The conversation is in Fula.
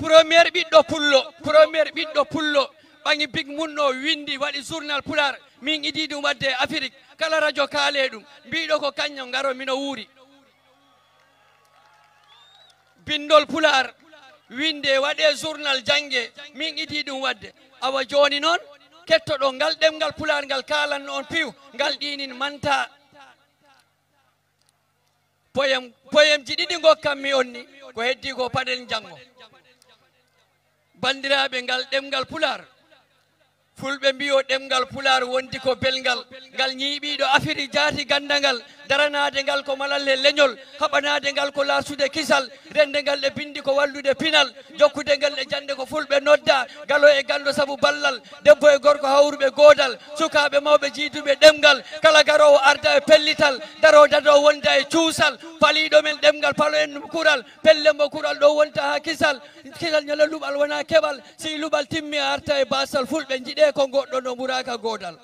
premier ɓiɗɗo pullo ɓangi big munno windi waɗi journal pular min idi ɗum wadde Afrique kala radio kaale ɗum mbiɗo ko kañum ngaro mino wuuri bindol pular winde waɗe journal jange min idi ɗum wadde awa joni noon kettoɗo ngal ɗemgal pular ngal kalanno on piw ngal ɗinin manta poyem ji ɗiɗi gokkami on ni ko heddi ko paɗel jango bandiraɓe ngal ɗemgal pular fulɓe mbiyo ɗemgal pular wondi ko belgal ngal ñiiɓiɗo afiri jaati gandangal daranade ngal ko malalle leñol haɓanade ngal ko lasude kisal rende ngal e bindi ko wallude pinal jokkude ngal e jande ko fulɓe nodda galo e gando sabu ballal debbo e gorko hawruɓe godal sukaɓe mawɓe jiiduɓe ɗemgal kala garowo arda e pellital daro dado wonda e cuusal paliɗo men ɗemgal palo en kural pelle mo kural ɗo wonta ha kisal ñala luɓal wona keɓal si luɓal timmi arta e basal fulɓe jiiɗe ko goɗɗo no ɓuraka godal